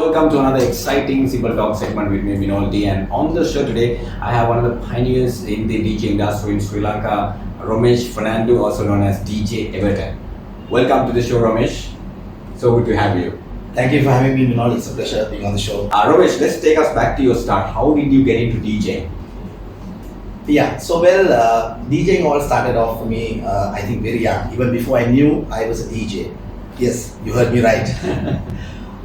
welcome to another exciting Simple Talk segment with me, Minol Dee. And on the show today, I have one of the pioneers in the DJ industry in Sri Lanka, Romesh Fernando, also known as DJ Everton. Welcome to the show, Romesh. So good to have you. Thank you for having me, Minol. It's a pleasure being on the show. Romesh, let's take us back to your start. How did you get into DJing? DJing all started off for me, I think very young. Even before I knew I was a DJ. Yes, you heard me right.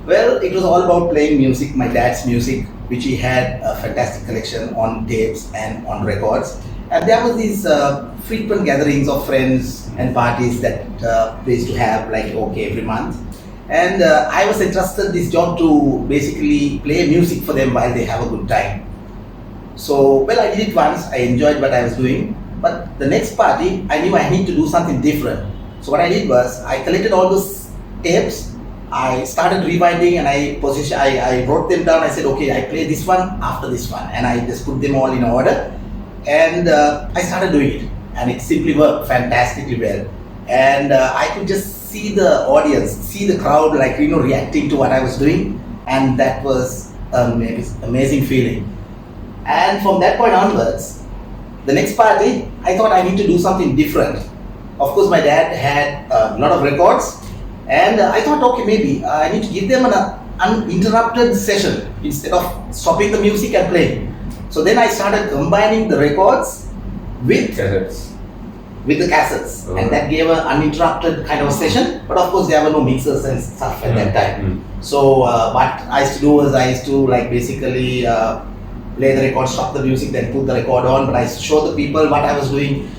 Well, it was all about playing music, my dad's music, which he had a fantastic collection on tapes and on records. And there was these frequent gatherings of friends and parties that they used to have every month. And I was entrusted this job to basically play music for them while they have a good time. So, I did it once, I enjoyed what I was doing. But the next party, I knew I need to do something different. So what I did was, I collected all those tapes, I started rewinding and I wrote them down. I said, okay, I play this one after this one, and I just put them all in order, and I started doing it, and it simply worked fantastically well. And I could just see the audience, see the crowd reacting to what I was doing, and that was an amazing feeling. And from that point onwards, the next party, I thought I need to do something different. Of course, my dad had a lot of records, and I thought, okay, maybe I need to give them an uninterrupted session instead of stopping the music and playing. So then I started combining the records with the cassettes, and that gave an uninterrupted kind of session. But of course, there were no mixers and stuff at that time. So what I used to do was I used to basically play the record, stop the music, then put the record on. But I used to show the people what I was doing,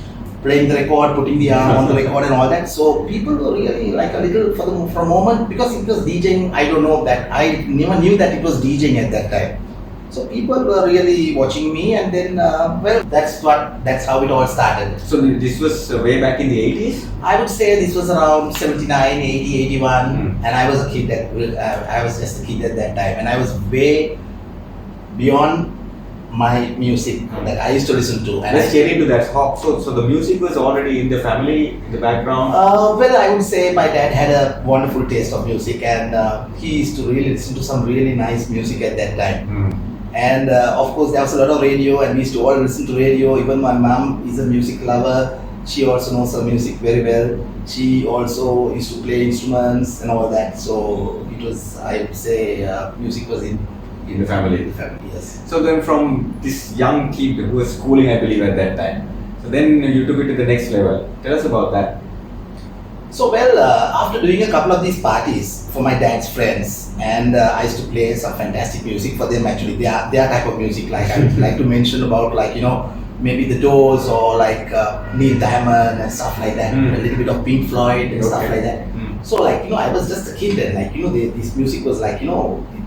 playing the record, putting the arm on the record and all that. So people were really a little for a moment, because it was DJing. I don't know that I never knew that it was DJing at that time. So people were really watching me, and then that's how it all started. So this was way back in the 80s? I would say this was around 79, 80, 81, and I was a kid I was just a kid at that time, and I was way beyond my music that I used to listen to. And let's get into that. So the music was already in the family, in the background? I would say my dad had a wonderful taste of music, and he used to really listen to some really nice music at that time. And of course, there was a lot of radio, and we used to all listen to radio. Even my mom is a music lover. She also knows her music very well. She also used to play instruments and all that. So it was, I would say, music was in the family. Yes. So then from this young kid who was schooling, I believe, at that time, so then you took it to the next level. Tell us about that. So after doing a couple of these parties for my dad's friends, and I used to play some fantastic music for them. Actually, their type of music, I would like to mention about maybe the Doors or Neil Diamond and stuff like that. A little bit of Pink Floyd and stuff like that. So I was just a kid then. This music was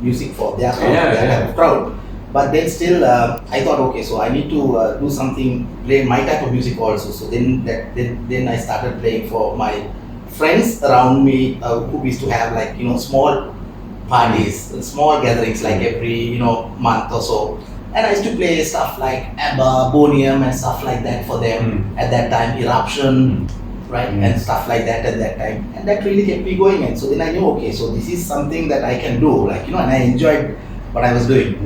music for their crowd, their type of crowd. But then still, I thought, okay, so I need to do something, play my type of music also. So then I started playing for my friends around me who used to have small parties, small gatherings every month or so. And I used to play stuff like ABBA, Bonium and stuff like that for them at that time, Eruption, right, and stuff like that at that time. And that really kept me going. And so then I knew, okay, so this is something that I can do, and I enjoyed what I was doing.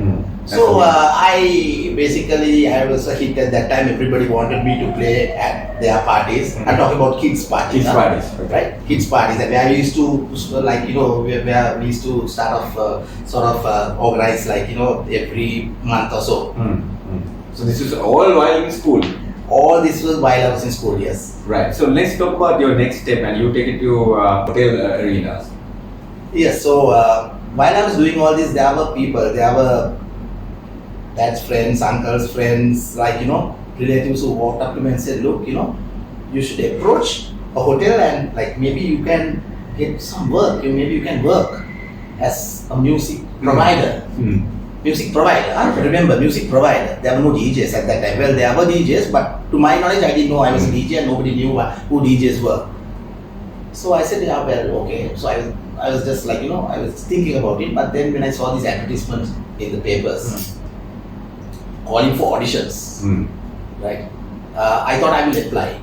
So I was a hit at that time. Everybody wanted me to play at their parties. I'm talking about kids parties. Right? Kids parties. And where we used to, where we used to start off, organize every month or so. So this was all while in school? All this was while I was in school, yes. Right. So let's talk about your next step, and you take it to hotel arenas. Yes. So while I was doing all this, there were dad's friends, uncle's friends, relatives who walked up to me and said, look, you should approach a hotel and maybe you can get some work. Maybe you can work as a music provider. Music provider, remember, music provider. There were no DJs at that time. Well, there were DJs, but to my knowledge, I didn't know I was a DJ and nobody knew who DJs were. So I said, yeah, well, okay. So I was just I was thinking about it, but then when I saw these advertisements in the papers calling for auditions, right, I thought I will apply.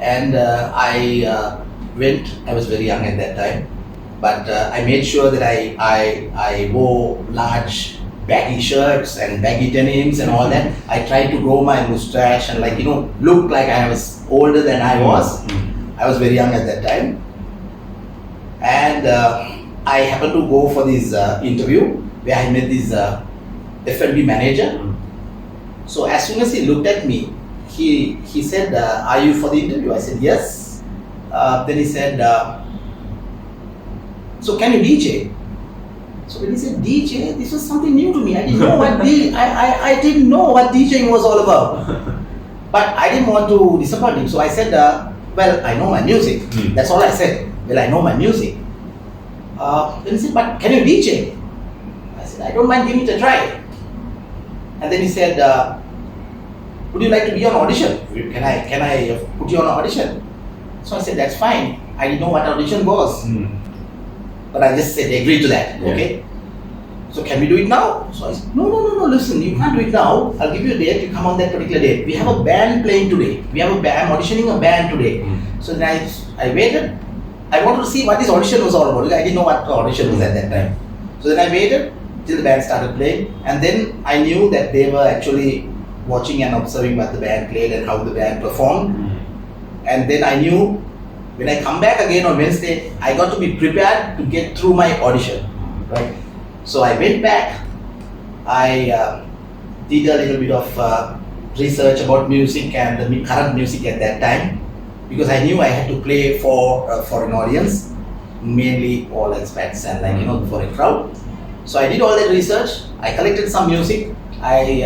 And I went, I was very young at that time, but I made sure that I wore large baggy shirts and baggy denims and all that. I tried to grow my mustache and look like I was older than I was. I was very young at that time, and I happened to go for this interview where I met this F&B manager. So as soon as he looked at me, he said, "Are you for the interview?" I said, "Yes." Then he said, "So can you DJ?" So when he said DJ, this was something new to me. I didn't know what I didn't know what DJing was all about. But I didn't want to disappoint him, so I said, "Well, I know my music." That's all I said. "Well, I know my music." Then he said, "But can you DJ?" I said, "I don't mind giving it a try." And then he said, "Would you like to be on audition? Can I put you on an audition?" So I said, "That's fine." I didn't know what audition was. But I just said, "Agree to that." Yeah. Okay. So can we do it now? So I said, no, listen, you can't do it now. I'll give you a date, you come on that particular date. We have a band playing today. I'm auditioning a band today. So then I waited. I wanted to see what this audition was all about. I didn't know what the audition was at that time. So then I waited till the band started playing, and then I knew that they were actually watching and observing what the band played and how the band performed. And then I knew when I come back again on Wednesday, I got to be prepared to get through my audition, right? So I went back, I did a little bit of research about music and the current music at that time, because I knew I had to play for an audience, mainly all expats and for a crowd. So I did all that research, I collected some music, I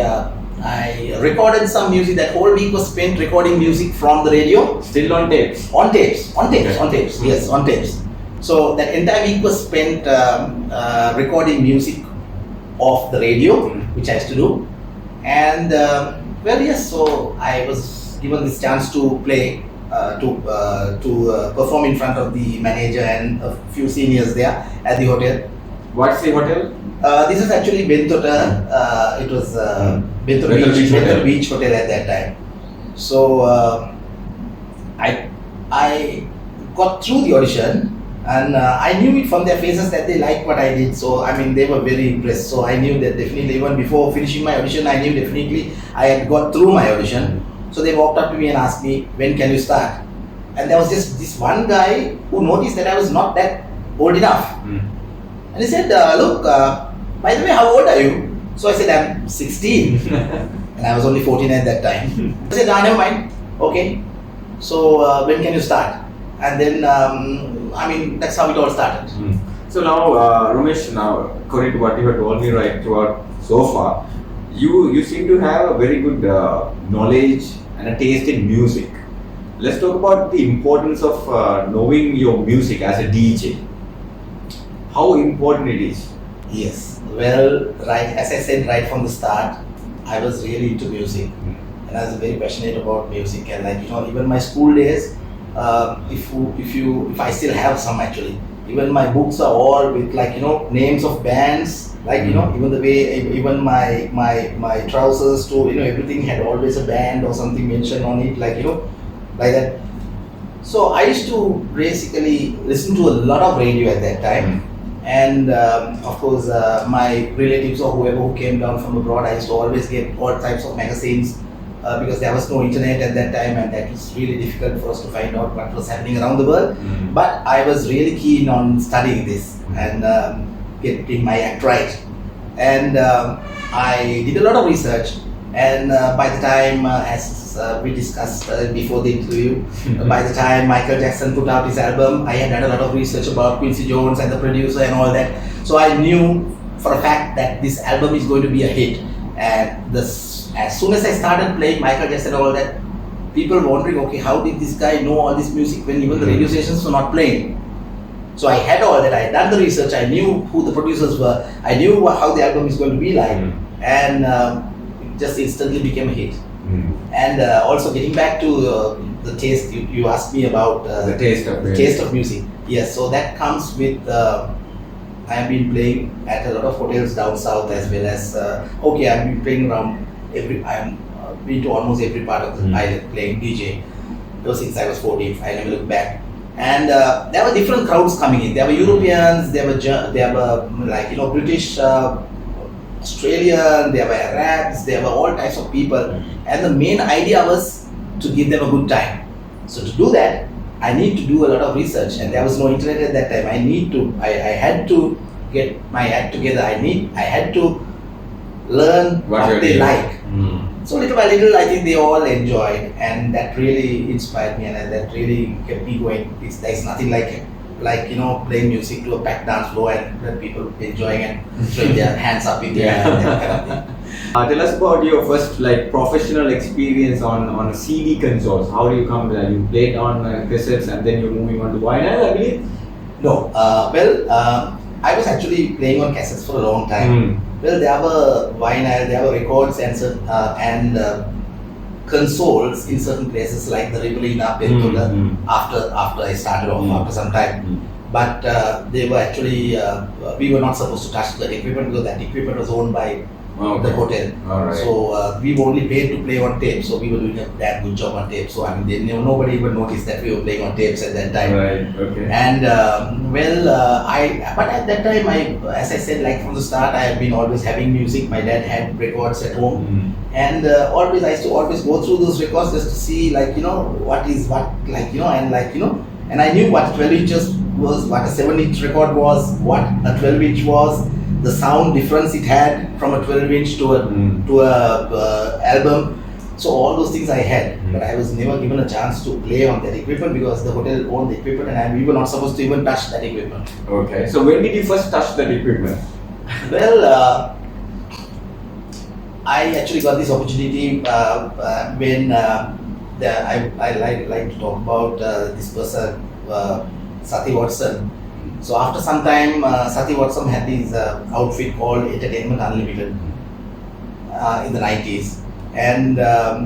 recorded some music. That whole week was spent recording music from the radio. Still on tapes? On tapes, Okay. yes, on tapes. So that entire week was spent recording music of the radio, which I used to do. And so I was given this chance to play, to perform in front of the manager and a few seniors there at the hotel. What's the hotel? This is actually Bentota. It was Bentota Beach Hotel at that time. So I got through the audition, and I knew it from their faces that they liked what I did. So they were very impressed. So I knew that definitely, even before finishing my audition, I knew definitely I had got through my audition. So they walked up to me and asked me, "When can you start?" And there was just this one guy who noticed that I was not that old enough. And he said, "Look, by the way, how old are you?" So I said, "I'm 16." And I was only 14 at that time. I said, "Never mind. Okay. So when can you start?" And then, that's how it all started. So now, Romesh, according to what you have told me right throughout so far, you seem to have a very good knowledge and a taste in music. Let's talk about the importance of knowing your music as a DJ. How important it is? Yes. Well, right, as I said right from the start, I was really into music. And I was very passionate about music. And even my school days, if I still have some actually, even my books are all with names of bands, even the way, even my trousers too, everything had always a band or something mentioned on it, like that. So I used to basically listen to a lot of radio at that time. And of course, my relatives or whoever who came down from abroad, I used to always get all types of magazines, because there was no internet at that time, and that was really difficult for us to find out what was happening around the world. But I was really keen on studying this and getting my act right. And I did a lot of research. And by the time, as we discussed before the interview, by the time Michael Jackson put out his album, I had done a lot of research about Quincy Jones and the producer and all that. So I knew for a fact that this album is going to be a hit. And as soon as I started playing Michael Jackson and all that, people were wondering, okay, how did this guy know all this music when even the radio stations were not playing? So I had all that. I had done the research. I knew who the producers were. I knew how the album is going to be like. And it just instantly became a hit. And also getting back to the taste, you asked me about the taste of music. Yes, so that comes with, I have been playing at a lot of hotels down south, as well as, I've been playing around I've been to almost every part of the island playing DJ. Ever since I was 14, I never looked back. And there were different crowds coming in. There were Europeans, there were like British, Australian, there were Arabs, there were all types of people. And the main idea was to give them a good time. So to do that, I need to do a lot of research, and there was no internet at that time. I had to get my act together. I had to learn what they like. So little by little, I think they all enjoyed, and that really inspired me, and that really kept me going. There's nothing like playing music to a packed dance floor and people enjoying and throwing their hands up in the air and that kind of thing. Tell us about your first professional experience on CD consoles. How do you come to that? You played on cassettes and then you're moving on to vinyl, I believe? No, I was actually playing on cassettes for a long time. Well, there were vinyl, there were records and consoles in certain places like the Ribolina, after I started off after some time. But they were actually, we were not supposed to touch that equipment because that equipment was owned by the hotel. Right. So we were only paid to play on tape, so we were doing a damn good job on tape. So I mean, nobody even noticed that we were playing on tapes at that time. Right. Okay. And but at that time, as I said, like from the start, I have been always having music. My dad had records at home, and I used to always go through those records just to see, what is what, and I knew what 12 inches was, what a 7-inch record was, what a 12-inch was, the sound difference it had from a 12-inch to a album. So all those things I had, but I was never given a chance to play on that equipment because the hotel owned the equipment and we were not supposed to even touch that equipment. Okay. So when did you first touch that equipment? Well, I actually got this opportunity when I like to talk about this person, Sati Watson. So after some time, Sati Watson had this outfit called Entertainment Unlimited in the 90s. And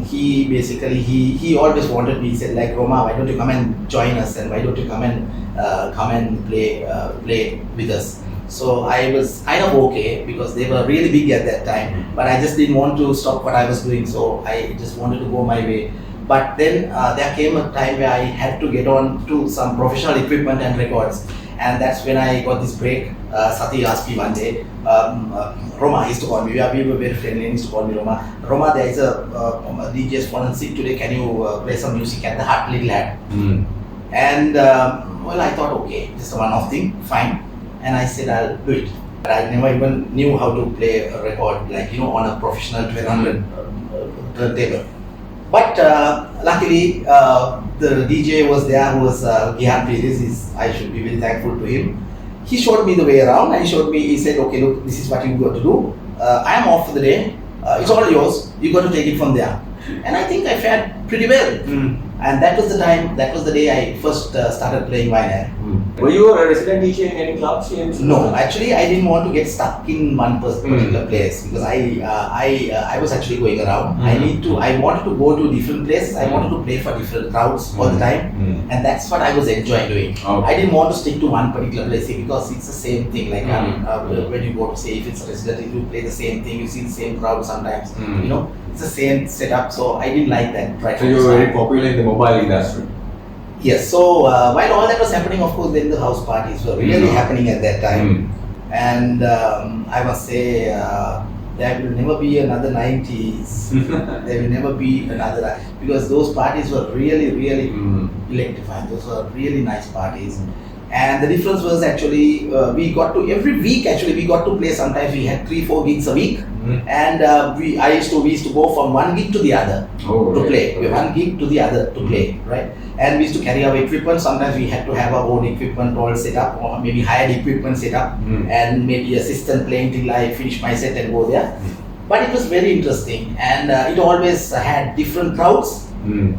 he always wanted me. He said, like, Roma, why don't you come and join us, and why don't you come and play with us? So I was kind of okay because they were really big at that time, but I just didn't want to stop what I was doing, so I just wanted to go my way. But then there came a time where I had to get on to some professional equipment and records, and that's when I got this break. Sati asked me one day, Roma, he used to call me, we were very friendly, he used to call me Roma. Roma, there is a DJ's phone and sick today, can you play some music at the Hut Little Hat? And well, I thought, okay, just a one-off thing, fine. And I said, I'll do it. But I never even knew how to play a record, on a professional 1200 turntable. But luckily, the DJ was there, who was Gihan Pires. I should be very thankful to him. He showed me the way around, and he said, okay, look, this is what you got to do. I am off for the day. It's all yours. You got to take it from there. And I think I fared pretty well. And that was the day I first started playing vinyl. Were you a resident DJ in any clubs? No, actually I didn't want to get stuck in one particular place because I was actually going around. I wanted to go to different places. I wanted to play for different crowds all the time, and that's what I was enjoying doing. I didn't want to stick to one particular place because it's the same thing. Like when you go to say if it's a resident, you play the same thing. You see the same crowd sometimes. It's the same setup. So I didn't like that. Right. So you were very popular in the mobile industry. Yes, so while all that was happening, of course, then the house parties were really happening at that time. And I must say, there will never be another 90s. There will never be another, because those parties were really, really electrifying. Those were really nice parties. And the difference was actually, we got to play. Sometimes we had 3-4 gigs a week. And we used to go from one gig to the other to play. One gig to the other to play, right? And we used to carry our equipment. Sometimes we had to have our own equipment all set up, or maybe hired equipment set up, and maybe assistant playing till I finish my set and go there. But it was very interesting, and it always had different crowds, and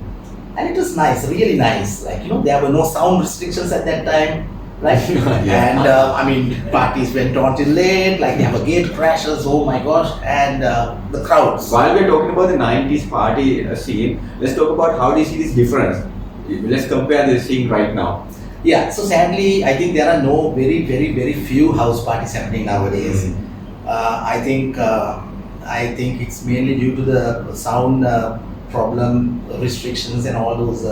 it was nice, really nice. There were no sound restrictions at that time. Right? And parties went on till late, there were gate crashes, oh my gosh, and the crowds. While we're talking about the 90s party scene, let's talk about how do you see this difference? Let's compare this scene right now. Yeah, so sadly, I think there are no very, very, very few house parties happening nowadays. I think it's mainly due to the sound problem restrictions and all those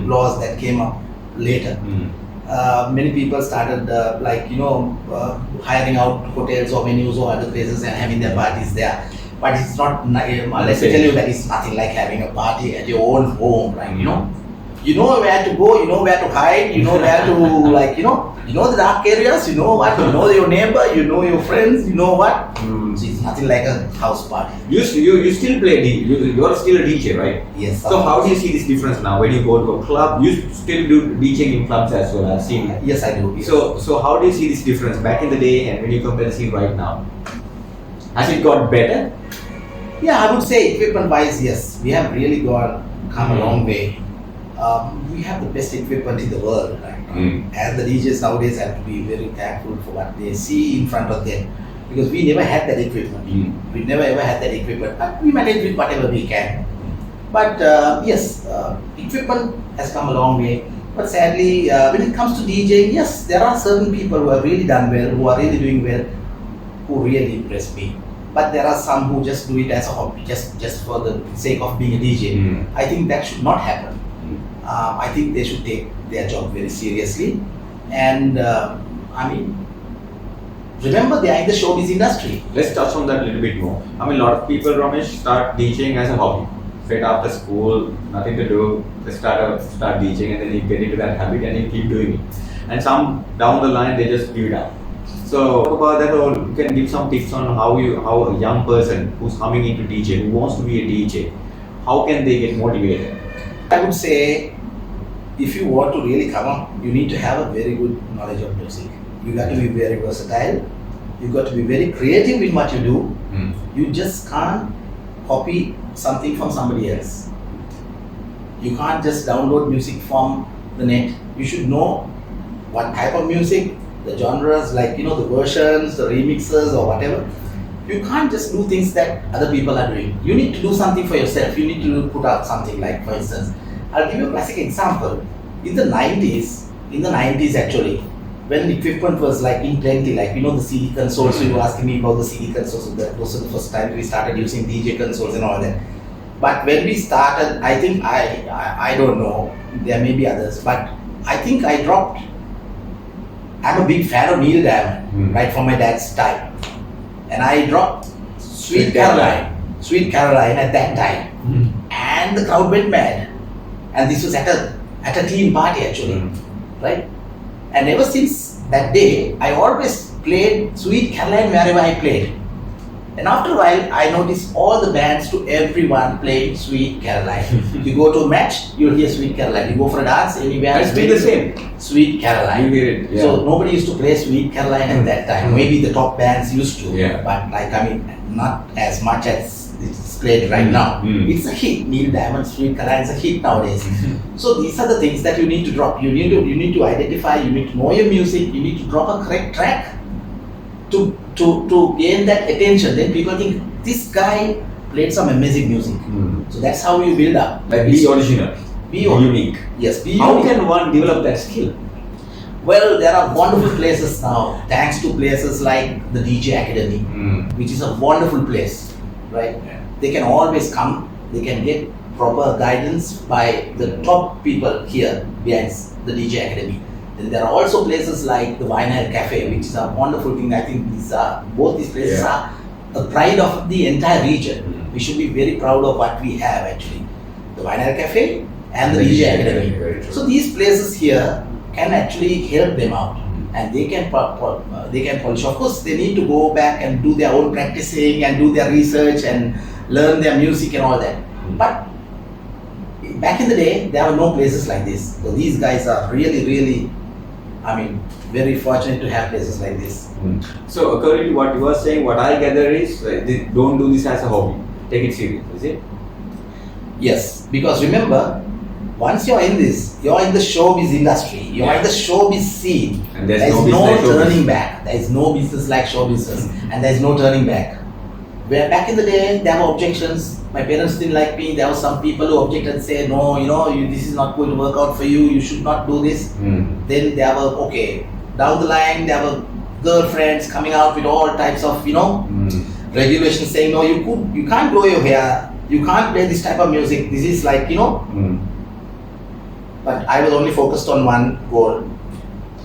laws that came up. later. Mm. Many people started hiring out hotels or venues or other places and having their parties there. But it's not. Let's tell you that it's nothing like having a party at your own home, right? You know where to go, you know where to hide, you know where to you know the dark areas, you know what, you know your neighbor, you know your friends, you know what. Mm. So it's nothing like a house party. You still play you're still a DJ, right? Yes. So how do you see this difference now when you go to a club? You still do DJing in clubs as well, I've seen. Yes, I do. Yes. So how do you see this difference back in the day and when you compare the scene right now? Has it got better? Yeah, I would say equipment wise, yes, we have really come a long way. We have the best equipment in the world, right? And the DJs nowadays have to be very thankful for what they see in front of them, because we never had that equipment. We never ever had that equipment, but we manage with whatever we can. But yes, equipment has come a long way. But sadly, when it comes to DJing, yes, there are certain people who have really done well, who are really doing well, who really impress me. But there are some who just do it as a hobby, just for the sake of being a DJ. I think that should not happen. I think they should take their job very seriously. And remember, they are in the showbiz industry. Let's touch on that a little bit more. I mean, a lot of people, Romesh, start DJing as a hobby. Straight after school, nothing to do, they start DJing, and then you get into that habit and you keep doing it. And some down the line, they just give it up. So talk about that, or you can give some tips on how a young person who's coming into DJ, who wants to be a DJ, how can they get motivated? I would say, if you want to really come up, you need to have a very good knowledge of music. You got to be very versatile. You got to be very creative in what you do. You just can't copy something from somebody else. You can't just download music from the net. You should know what type of music, the genres, the versions, the remixes or whatever. You can't just do things that other people are doing. You need to do something for yourself. You need to put out something, like, for instance, I'll give you a classic example. In the 90s actually, when equipment was in plenty, the CD consoles, you were asking me about the CD consoles, those were the first time we started using DJ consoles and all that. But when we started, I think, I don't know, there may be others, but I think I'm a big fan of Neil Diamond, right from my dad's time. And I dropped Sweet Caroline at that time. And the crowd went mad. And this was at a teen party actually, right? And ever since that day, I always played Sweet Caroline wherever I played. And after a while, I noticed all the bands to everyone playing Sweet Caroline. You go to a match, you'll hear Sweet Caroline. You go for a dance, anywhere, it's still the same. Sweet Caroline. You hear it, yeah. So nobody used to play Sweet Caroline at that time. Maybe the top bands used to, but not as much as it's played right now. It's a hit. Neil Diamond, Sweet Caroline is a hit nowadays. So these are the things that you need to drop. You need to identify. You need to know your music. You need to drop a correct track to gain that attention. Then people think this guy played some amazing music. So that's how you build up. Be original. Be unique. Yes. Be how unique. can one develop that skill? Well, there are wonderful places now, thanks to places like the DJ Academy, which is a wonderful place, right? They can always come, they can get proper guidance by the top people here behind the DJ Academy. Then there are also places like the Vinyl Cafe, which is a wonderful thing. I think both these places are the pride of the entire region. We should be very proud of what we have actually. The Vinyl Cafe and the DJ Academy. So these places here can actually help them out, and they can polish. Of course, they need to go back and do their own practicing and do their research and learn their music and all that. But back in the day, there were no places like this. So these guys are really, very fortunate to have places like this. So according to what you are saying, what I gather is they don't do this as a hobby. Take it serious, is it? Yes, because remember, once you're in this, you're in the showbiz industry, you're in the showbiz scene. And there's no turning back. There is no business like show business, and there's no turning back. Where back in the day, there were objections. My parents didn't like me. There were some people who objected and said, no, this is not going to work out for you. You should not do this. Then there were, down the line, there were girlfriends coming out with all types of, regulations saying, no, you can't grow your hair. You can't play this type of music. This is like, but I was only focused on one goal.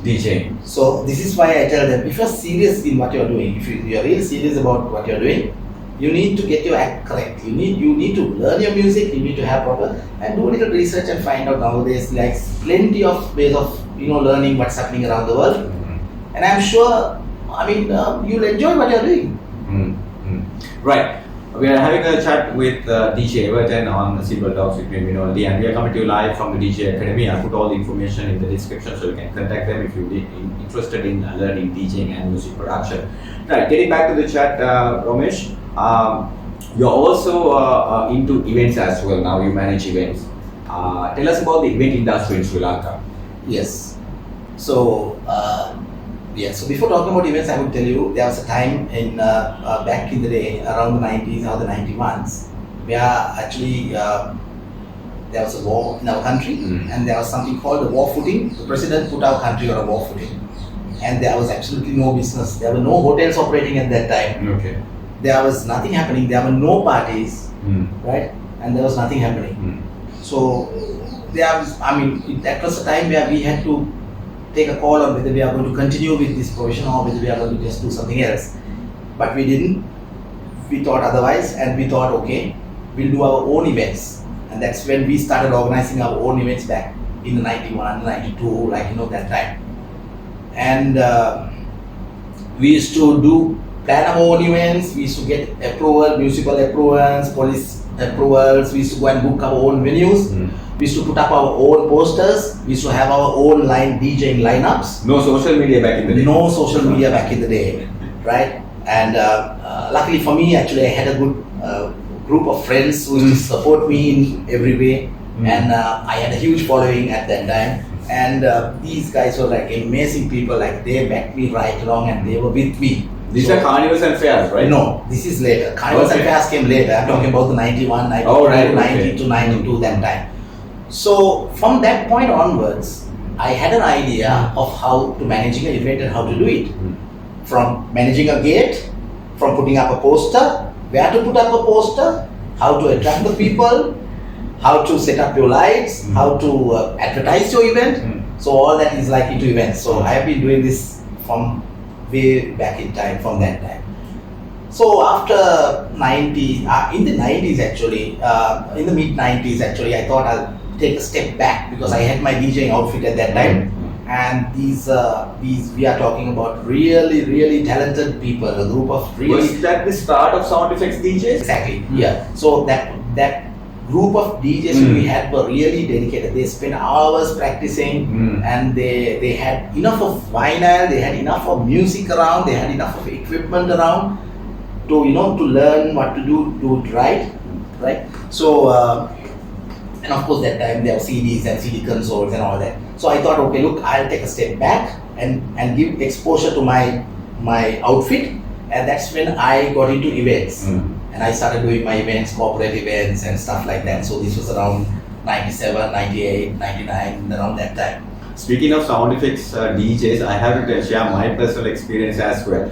DJ. So this is why I tell them, if you're serious in what you're doing, if you're really serious about what you're doing, you need to get your act correct. You need to learn your music. You need to have proper and do a little research and find out nowadays like plenty of ways of learning what's happening around the world. And I'm sure, you'll enjoy what you're doing. Right. We are having a chat with DJ Everton on Simple Talks with Minol Dee, and we are coming to you live from the DJ Academy. I put all the information in the description so you can contact them if you're interested in learning DJing and music production. Right, getting back to the chat, Romesh, you're also into events as well. Now you manage events. Tell us about the event industry in Sri Lanka. Yes. So, so before talking about events, I would tell you there was a time in back in the day, around the 90s or the 91s, where actually there was a war in our country, and there was something called the war footing. The president put our country on a war footing, and there was absolutely no business. There were no hotels operating at that time. Okay. There was nothing happening. There were no parties, right? And there was nothing happening. So there was, that was a time where we had to take a call on whether we are going to continue with this profession or whether we are going to just do something else. But we didn't. We thought otherwise, and we thought, okay, we'll do our own events. And that's when we started organizing our own events back in the 91, 92, that time. And we used to plan our own events. We used to get approval, municipal approvals, police approvals. We used to go and book our own venues. We used to put up our own posters. We used to have our own DJing lineups. No social media back in the day. No social media back in the day, right? And luckily for me, actually, I had a good group of friends who used to support me in every way. And I had a huge following at that time. And these guys were like amazing people. Like they backed me right along, and they were with me. These are carnivals and fairs, right? No, this is later. Carnivals and fairs came later. I'm talking about the 91, 92, 90 to 92, that time. So from that point onwards, I had an idea of how to managing an event and how to do it. From managing a gate, from putting up a poster, where to put up a poster, how to attract the people, how to set up your lights, how to advertise your event. So all that is like into events. So I have been doing this from way back in time, from that time. So after 90, in the 90s actually, in the mid 90s actually, I thought I'll take a step back because I had my DJing outfit at that time. And these we are talking about really talented people, a group of really. Was that the start of Sound Efx DJs? Exactly. Yeah. So that group of DJs we had were really dedicated. They spent hours practicing, and they had enough of vinyl, they had enough of music around, they had enough of equipment around to to learn what to do it right. So. And of course, that time there were CDs and CD consoles and all that. So I thought, okay, look, I'll take a step back and give exposure to my outfit. And that's when I got into events. And I started doing my events, corporate events and stuff like that. So this was around 97, 98, 99, around that time. Speaking of Sound Efx DJs, I have to share my personal experience as well.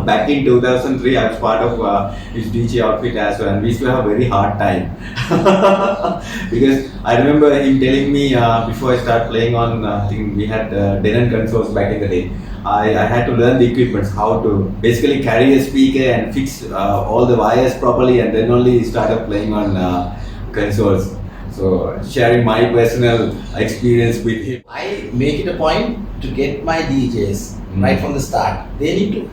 Back in 2003, I was part of his DJ outfit as well, and we used to have a very hard time. Because I remember him telling me before I start playing on, I think we had Denon consoles back in the day. I had to learn the equipment, how to basically carry a speaker and fix all the wires properly, and then only started playing on consoles. So sharing my personal experience with him. I make it a point to get my DJs right from the start. They need to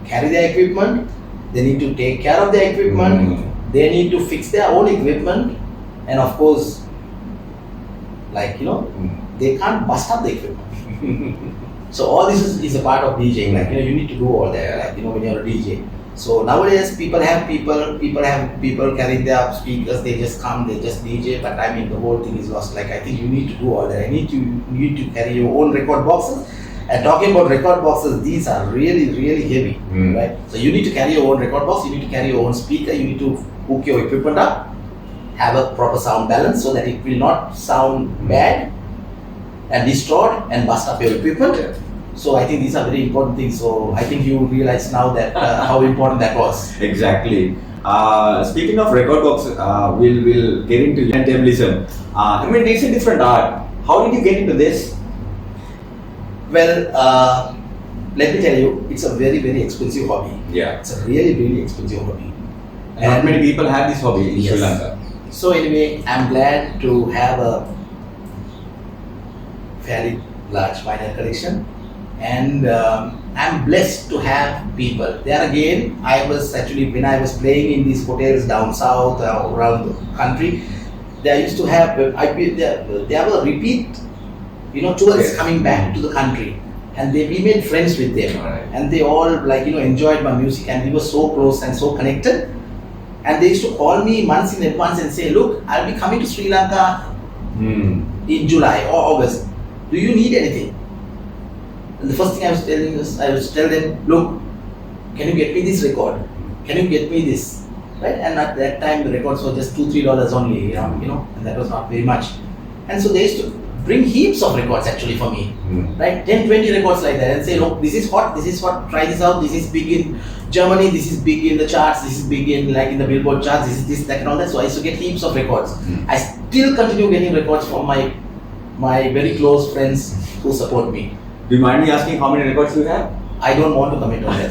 carry their equipment, they need to take care of their equipment, they need to fix their own equipment, and of course, they can't bust up the equipment. So all this is a part of DJing. You need to do all that. When you're a DJ. So nowadays people carry their speakers, they just come, they just DJ, but the whole thing is lost. I think you need to do all that. You need to carry your own record boxes. And talking about record boxes, these are really heavy, right? So you need to carry your own record box, you need to carry your own speaker, you need to hook your equipment up, have a proper sound balance so that it will not sound bad and distort and bust up your equipment. So I think these are very important things. So I think you realize now that how important that was. Exactly. Speaking of record box, we'll get into turntablism. It's a different art. How did you get into this? Well, let me tell you, it's a very, very expensive hobby. Yeah. It's a really, really expensive hobby. Not many people have this hobby in Sri Lanka. So anyway, I'm glad to have a fairly large vinyl collection, and I'm blessed to have people. There again, I was actually, when I was playing in these hotels down south around the country, they used to have, there were repeat, tourists coming back to the country, and we made friends with them, and they all enjoyed my music, and we were so close and so connected. And they used to call me months in advance and say, look, I'll be coming to Sri Lanka in July or August. Do you need anything? And the first thing I was tell them, look, can you get me this record? Can you get me this? Right? And at that time, the records were just $2-3 only, and that was not very much. And so they used to bring heaps of records actually for me, right? 10-20 records like that, and say, look, this is hot, this is what, try this out, this is big in Germany, this is big in the charts, this is big in in the Billboard charts, this is this, that and all that. So I used to get heaps of records. I still continue getting records from my very close friends who support me. Do you mind me asking how many records you have? I don't want to comment on that.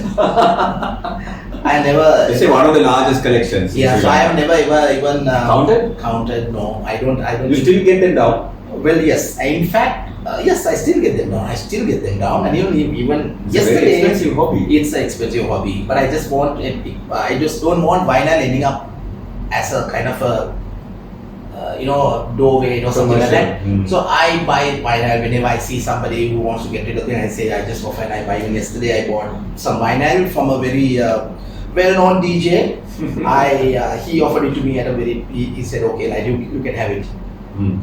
I never. Let's say one of the largest collections. Yeah, so I have never even counted. Counted, no, I don't. You still get them down? Well, yes. In fact, yes, I still get them down. And even it's yesterday, a very expensive hobby. It's an expensive hobby. But I just don't want vinyl ending up as a kind of a doorway or something like that. So I buy vinyl whenever I see somebody who wants to get rid of it. I say I just often I buy. Even yesterday I bought some vinyl from a very well-known DJ. He offered it to me at a very. He said, okay, you can have it.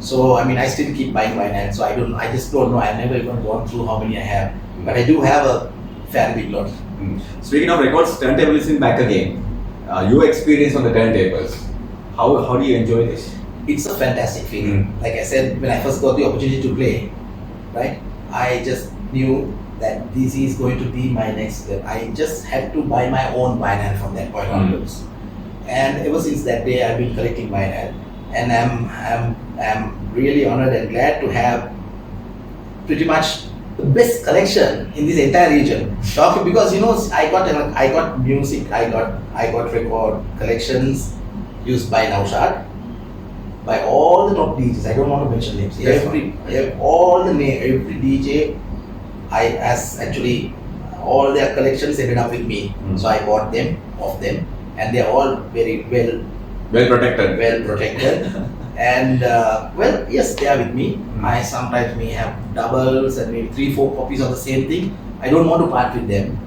So I still keep buying vinyl. So I just don't know. I've never even gone through how many I have, but I do have a fairly big lot. Speaking of records, turntables in back again. Your experience on the turntables. How do you enjoy this? It's a fantastic feeling. Like I said, when I first got the opportunity to play, right, I just knew that this is going to be my next step. I just had to buy my own vinyl from that point onwards. And ever since that day, I've been collecting vinyl. And I'm really honored and glad to have pretty much the best collection in this entire region. Because I got music, I got record collections used by Naushad, by all the top DJs. I don't want to mention names. Every DJ, all their collections ended up with me. So I bought them off them, and they're all very well protected. And yes, they are with me. I sometimes may have doubles and maybe 3-4 copies of the same thing. I don't want to part with them.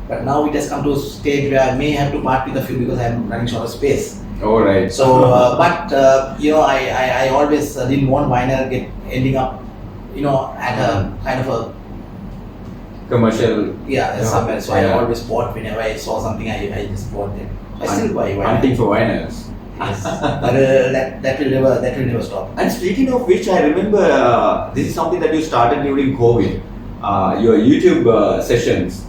But now it has come to a stage where I may have to part with a few because I'm running short of space. All right. So, I always didn't want vinyl ending up, at a kind of a commercial. Somewhere. So I always bought whenever I saw something. I just bought them. I still buy vinyl. Hunting for vinyls. Yes. But that will never stop. And speaking of which, I remember this is something that you started during COVID. Your YouTube sessions.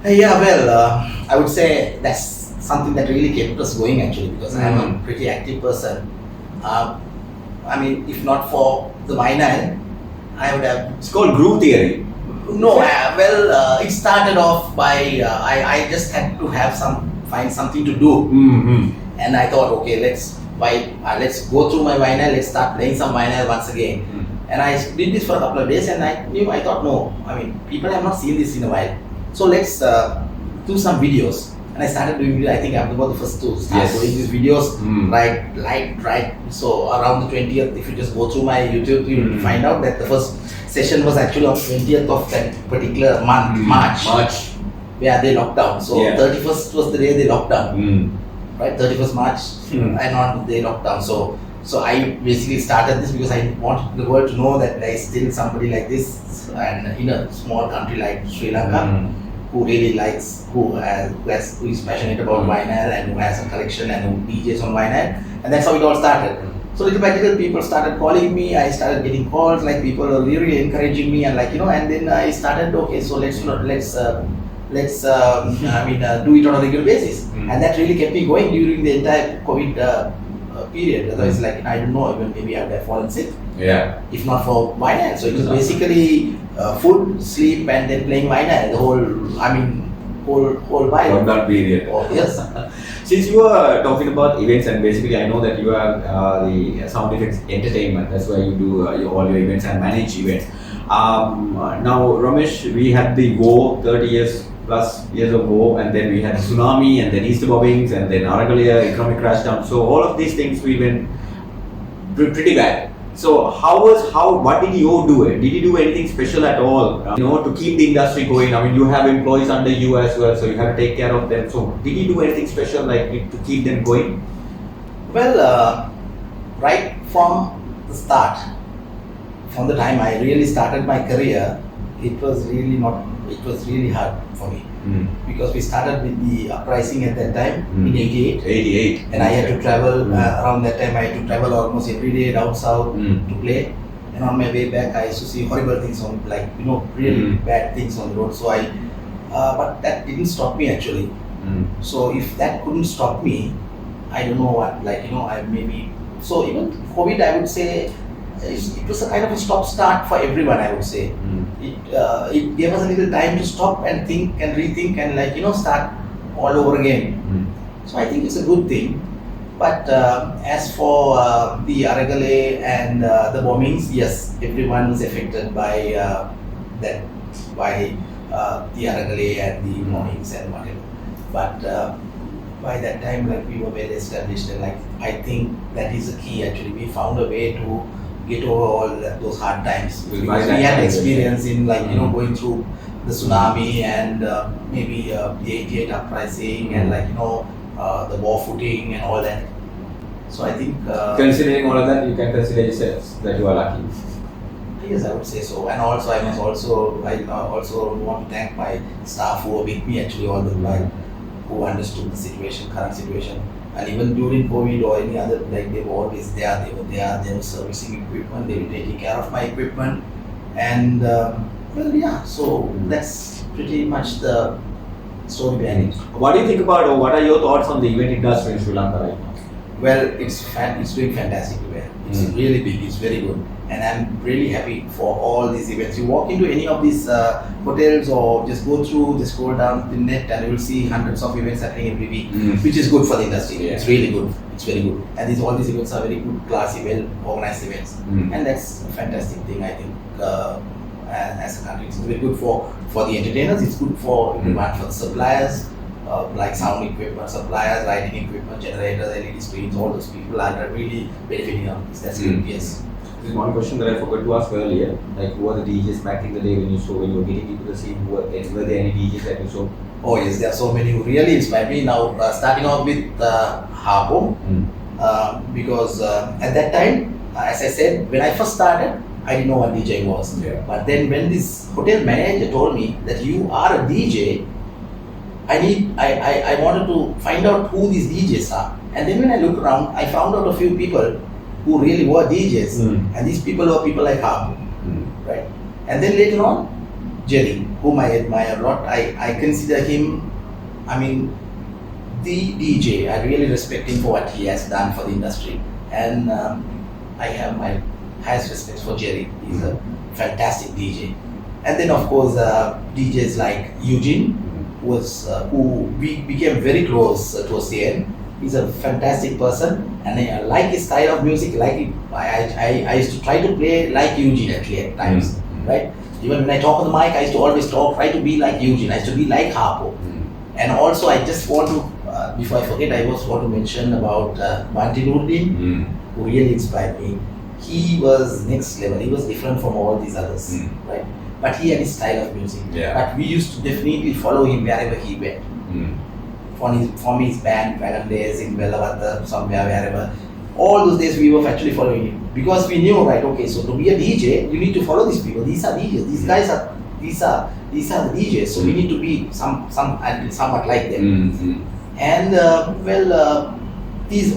I would say that's something that really kept us going actually, because I'm a pretty active person. If not for the vinyl, I would have. It's called groove theory. No, it started off by I just had to find something to do, and I thought, okay, let's go through my vinyl, let's start playing some vinyl once again. And I did this for a couple of days, and I thought, no, people have not seen this in a while, so let's do some videos. And I started doing it. I think I'm about the first to start doing these videos. Right. So around the 20th, if you just go through my YouTube, you'll find out that the first session was actually on 20th of that particular month, March, where they locked down. So 31st was the day they locked down, right? 31st March, and on they locked down. So I basically started this because I wanted the world to know that there is still somebody like this, and in a small country like Sri Lanka, who really likes, who is passionate about vinyl, and who has a collection, and who DJs on vinyl, and that's how it all started. So little by little, people started calling me. I started getting calls, people are really encouraging me, and and then I started, okay, so let's do it on a regular basis, and that really kept me going during the entire COVID period. Otherwise, I don't know, even maybe I would have fallen sick. Yeah. if not for vinyl. So it was basically food, sleep, and then playing vinyl. The whole vibe. Lockdown period. Oh, yes. Since you are talking about events, and basically I know that you are the Sound Efx Entertainment. That's why you do all your events and manage events. Now, Romesh, we had the war, 30 years plus years of war, and then we had tsunami, and then Easter bombings, and then Aragalia economic crash down. So all of these things we went pretty bad. So what did you do? Did you do anything special at all? To keep the industry going. I mean, you have employees under you as well, so you have to take care of them. So did you do anything special like to keep them going? Well, right from the start, from the time I really started my career, it was really hard for me. Because we started with the uprising at that time in 88. 88. And I had to travel, around that time I had to travel almost every day down south to play. And on my way back I used to see horrible things on, really bad things on the road. So but that didn't stop me actually. So if that couldn't stop me, I don't know what, so even COVID, I would say, it was a kind of a stop-start for everyone, I would say. It gave us a little time to stop and think and rethink and start all over again. So I think it's a good thing. But as for the Aragale and the bombings, yes, everyone was affected by the Aragale and the bombings and whatever. But by that time, we were well established, and I think that is the key. Actually, we found a way to get over all those hard times. Because we had experience in going through the tsunami and maybe the 88 uprising and the war footing and all that. So I think considering all of that, you can consider yourselves that you are lucky. Yes, I would say so. And also I also want to thank my staff who were with me actually all the while, who understood the current situation. And even during COVID or any other, they were always there. They were servicing equipment, they were taking care of my equipment. And so that's pretty much the story behind it. What do you think about, or what are your thoughts on the event industry in Sri Lanka right now? Well, it's doing fantastically well. It's really big, it's very good. And I'm really happy for all these events. You walk into any of these hotels or just scroll down the net and you will see hundreds of events happening every week, which is good for the industry. Yeah. It's really good. It's very good. And all these events are very good, classy, well organized events. And that's a fantastic thing, I think, as a country. It's very good for the entertainers, it's good for everyone, for the suppliers, like sound equipment suppliers, lighting equipment, generators, LED screens, all those people are really benefiting from this. That's good, yes. There's one question that I forgot to ask earlier. Who are the DJs back in the day when you were getting into the scene? Were there any DJs that you saw? Oh yes, there are so many who really inspire me. Now, starting off with Harpo, because at that time, as I said, when I first started, I didn't know what DJ was. Yeah. But then when this hotel manager told me that you are a DJ, I wanted to find out who these DJs are. And then when I looked around, I found out a few people who really were DJs. And these people were people like Harpo, right? And then later on, Jerry, whom I admire a lot. I consider him, the DJ. I really respect him for what he has done for the industry. And I have my highest respect for Jerry. He's a fantastic DJ. And then of course, DJs like Eugene, who we became very close towards the end. He's a fantastic person, and I like his style of music. I used to try to play like Eugene actually at times, right? Even when I talk on the mic, I used to always try to be like Eugene. I used to be like Harpo. And also, I just want to, before I forget, I also want to mention about Minol Dee, who really inspired me. He was next level. He was different from all these others, right? But he had his style of music. Yeah. But we used to definitely follow him wherever he went. From his band, Dragon Days in Bellavata, somewhere, wherever. All those days we were actually following him. Because we knew, right, okay, so to be a DJ, you need to follow these people. These are DJs. These guys are, these are the DJs. So we need to be somewhat like them. And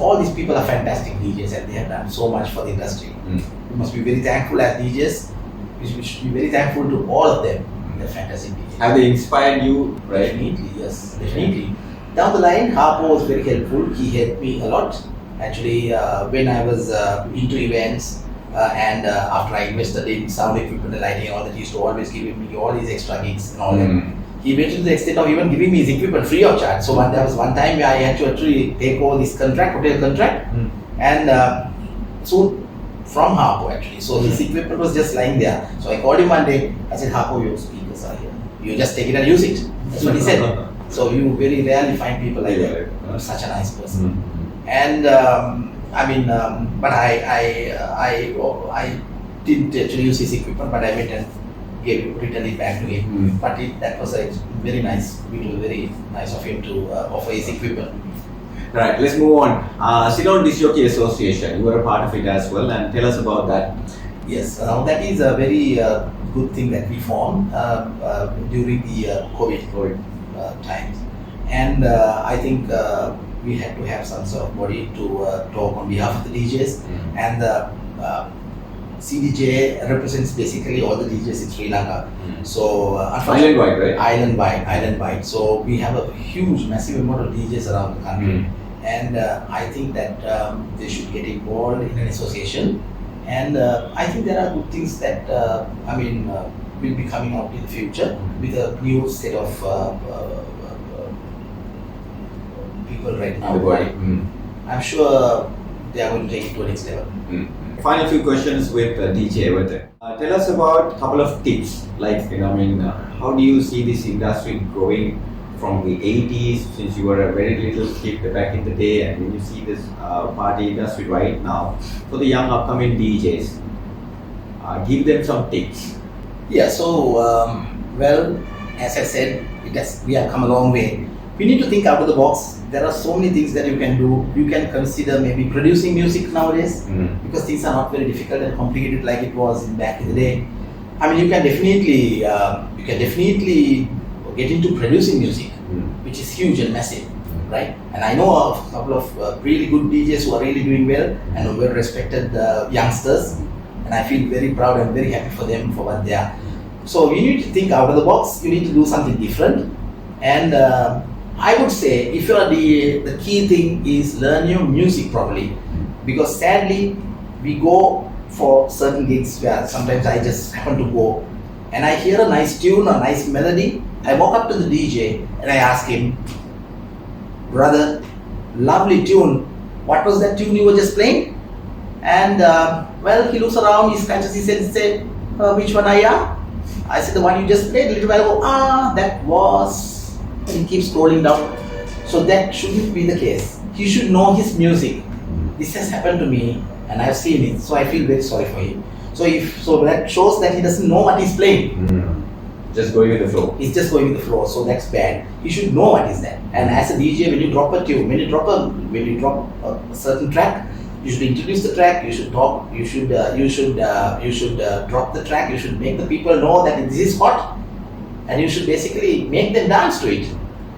all these people are fantastic DJs and they have done so much for the industry. We must be very thankful as DJs. We should be very thankful to all of them. They're fantastic DJs. Have they inspired you, right? Definitely, yes, definitely. Down the line, Harpo was very helpful. He helped me a lot. Actually, when I was into events, And after I invested in sound equipment and lighting and all that, he used to always give me all his extra gigs and all that. He went to the extent of even giving me his equipment free of charge. So there was one time where I had to actually take over this hotel contract, and so from Harpo actually. So his equipment was just lying there. So I called him one day. I said, Harpo, your speakers are here. You just take it and use it. That's what he said. So you very rarely find people like that. Such a nice person. And but I didn't actually use his equipment, but I went and returned it back to him. But that was a very nice, very nice of him to offer his equipment. Right, let's move on. Ceylon Disc Jockey Association, you were a part of it as well, and tell us about that. Yes, that is a very good thing that we formed during the COVID times. And I think we had to have some sort of body to talk on behalf of the DJs. And the CDJ represents basically all the DJs in Sri Lanka. So island-wide, right? Island-wide. So we have a huge, massive amount of DJs around the country. And I think that they should get involved in an association. And I think there are good things that will be coming out in the future with a new set of people right now. I'm sure they are going to take it to the next level. Final few questions with DJ Everton. Tell us about a couple of tips, like how do you see this industry growing from the 80s, since you were a very little kid back in the day, and when you see this party industry right now, for the young upcoming DJs, give them some tips. Yeah, so well, as I said, we have come a long way. We need to think out of the box. There are so many things that you can do. You can consider maybe producing music nowadays, because things are not very difficult and complicated like it was back in the day. I mean, you can definitely get into producing music, which is huge and massive, right? And I know a couple of really good DJs who are really doing well and well respected youngsters, and I feel very proud and very happy for them for what they are. So you need to think out of the box. You need to do something different, and I would say if you are the key thing is learn your music properly, because sadly we go for certain gigs where sometimes I just happen to go and I hear a nice tune, a nice melody. I walk up to the DJ and I ask him, brother, lovely tune, what was that tune you were just playing? And well, he looks around, he scratches his head and said, which one are you? I said, the one you just played. A little while ago, that was. And he keeps scrolling down. So that shouldn't be the case. He should know his music. This has happened to me and I've seen it, so I feel very sorry for him. So that shows that he doesn't know what he's playing. Just going with the flow. He's just going with the flow, so that's bad. He should know what is that. And as a DJ, when you drop a tune, when you drop a certain track, you should introduce the track. You should talk. You should drop the track. You should make the people know that this is hot, and you should basically make them dance to it.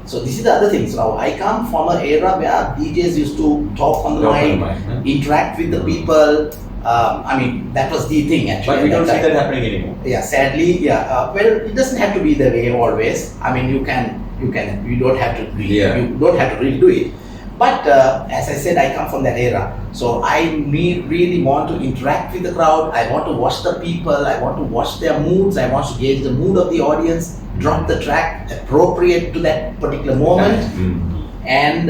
So this is the other thing. So now I come from an era where DJs used to talk on the mic, interact with the people. That was the thing actually. But we don't see that happening anymore. Yeah, sadly, yeah. Well, it doesn't have to be the way always. I mean, you don't have to really do it. But as I said, I come from that era. So I really want to interact with the crowd. I want to watch the people. I want to watch their moods. I want to gauge the mood of the audience. Drop the track appropriate to that particular moment, and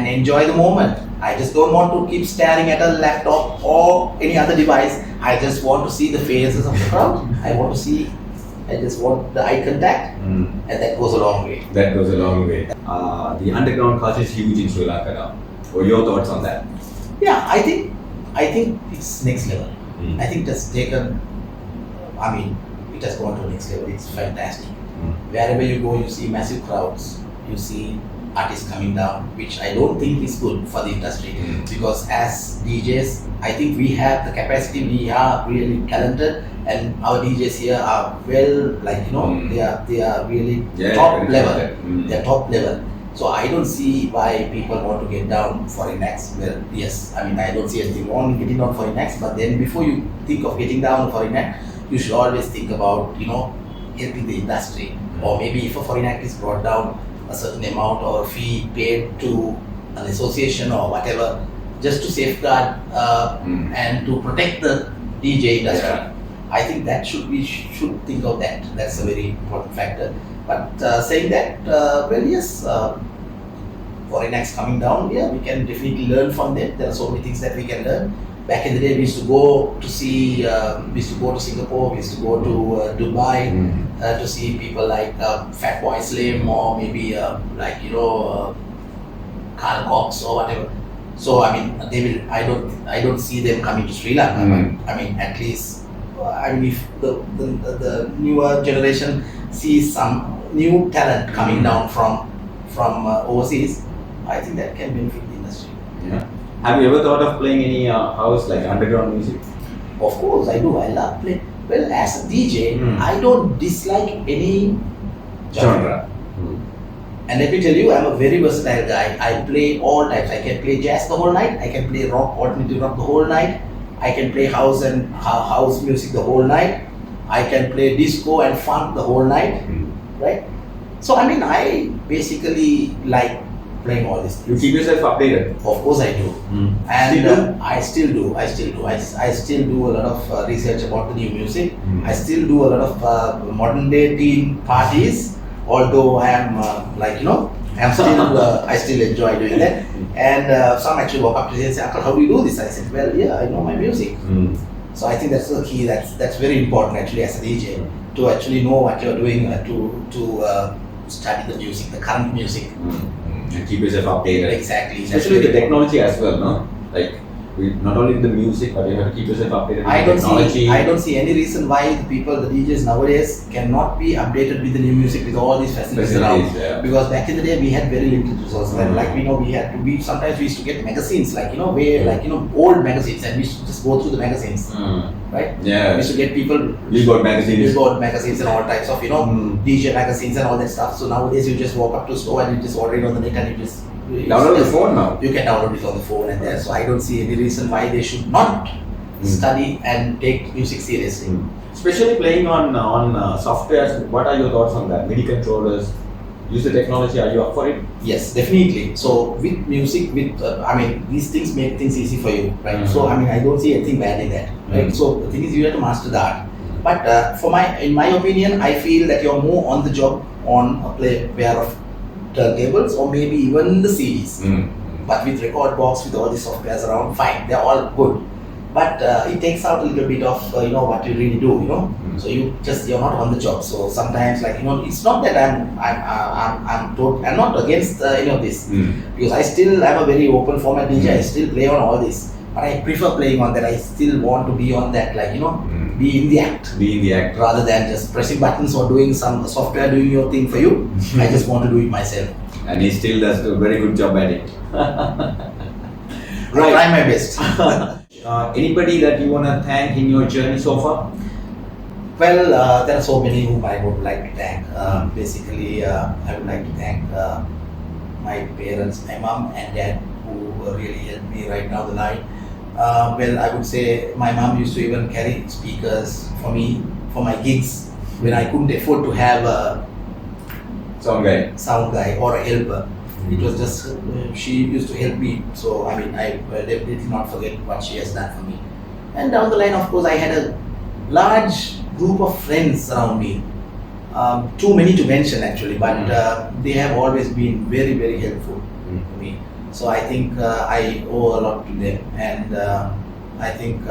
enjoy the moment. I just don't want to keep staring at a laptop or any other device. I just want to see the faces of the crowd. I just want the eye contact, and that goes a long way. That goes a long way. The underground culture is huge in Sri Lanka now. What are your thoughts on that? Yeah, I think it's next level. I think that's taken. It has gone to the next level. It's fantastic. Wherever you go, you see massive crowds. You see artists coming down, which I don't think is good for the industry, because as DJs, I think we have the capacity. We are really talented, and our DJs here are they are really top level. They're top level. So I don't see why people want to get down foreign acts. Well, yes, I don't see anything wrong in getting down foreign acts, but then before you think of getting down foreign act, you should always think about helping the industry, or maybe if a foreign act is brought down, a certain amount or a fee paid to an association or whatever, just to safeguard and to protect the DJ industry. Yeah. I think that we should think of that. That's a very important factor. But saying that, well, yes, foreign acts coming down, yeah, we can definitely learn from them. There are so many things that we can learn. Back in the day, we used to go to see, we used to go to Singapore, we used to go to Dubai to see people like Fatboy Slim, or maybe like Carl Cox or whatever. So I mean, they will. I don't see them coming to Sri Lanka. But, I mean, at least if the newer generation sees some new talent coming down from overseas, I think that can benefit the industry. Yeah. Have you ever thought of playing any house like underground music? Of course, I do. I love playing. Well, as a DJ, I don't dislike any genre. And let me tell you, I'm a very versatile guy. I play all types. I can play jazz the whole night. I can play rock, alternative rock the whole night. I can play house and house music the whole night. I can play disco and funk the whole night. Right? So I mean, I basically like playing all this. You keep yourself updated? Of course I do. And I still do. I still do a lot of research about the new music. I still do a lot of modern day teen parties. Although I am I still enjoy doing that. And some actually walk up to me and say, "Uncle, how do you do this?" I said, "Well, yeah, I know my music." So I think that's the key. That's very important actually as a DJ, to actually know what you're doing, to study the music, the current music. And keep yourself updated. Exactly. Especially the technology as well, no? Like, not only the music, but you have to keep yourself updated with technology. I don't see any reason why the DJs nowadays cannot be updated with the new music, with all these facilities around. Yeah. Because back in the day we had very limited resources. And like sometimes we used to get magazines, old magazines, and we used to just go through the magazines. Right? Yeah. We used to get people Billboard magazines and all types of DJ magazines and all that stuff. So nowadays you just walk up to a store and you just order it on the net, and you just download the phone now. You can download it on the phone and there. So I don't see any reason why they should not study and take music seriously. Especially playing on softwares. What are your thoughts on that? MIDI controllers, use the technology. Are you up for it? Yes, definitely. So with music, these things make things easy for you, right? So I don't see anything bad in that, right? So the thing is, you have to master the art. But in my opinion, I feel that you're more on the job on a pair of turntables or maybe even the CDs. But with record box, with all the softwares around, fine, they're all good. But it takes out a little bit of what you really do, So you're not on the job. So sometimes, it's not that I'm not against any of this, because I still am a very open format DJ. I still play on all this, but I prefer playing on that. I still want to be on that, be in the act. Be in the act. Rather than just pressing buttons or doing some software doing your thing for you. I just want to do it myself. And he still does a very good job at it. I try my best. Anybody that you want to thank in your journey so far? Well, there are so many whom I would like to thank. Basically, I would like to thank my parents, my mom and dad, who really helped me right now the night. I would say my mom used to even carry speakers for me, for my gigs, when I couldn't afford to have a sound guy or a helper. It was just, she used to help me. So, I definitely not forget what she has done for me. And down the line, of course, I had a large group of friends around me. Too many to mention actually, but they have always been very, very helpful to me. So I think I owe a lot to them, and I think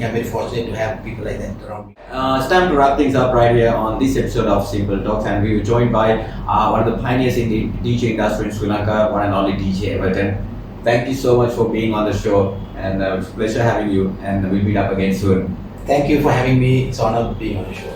I'm very fortunate to have people like that around me. It's time to wrap things up right here on this episode of Simple Talks, and we were joined by one of the pioneers in the DJ industry in Sri Lanka, one and only DJ Everton. Thank you so much for being on the show, and it was a pleasure having you, and we'll meet up again soon. Thank you for having me. It's an honor being on the show.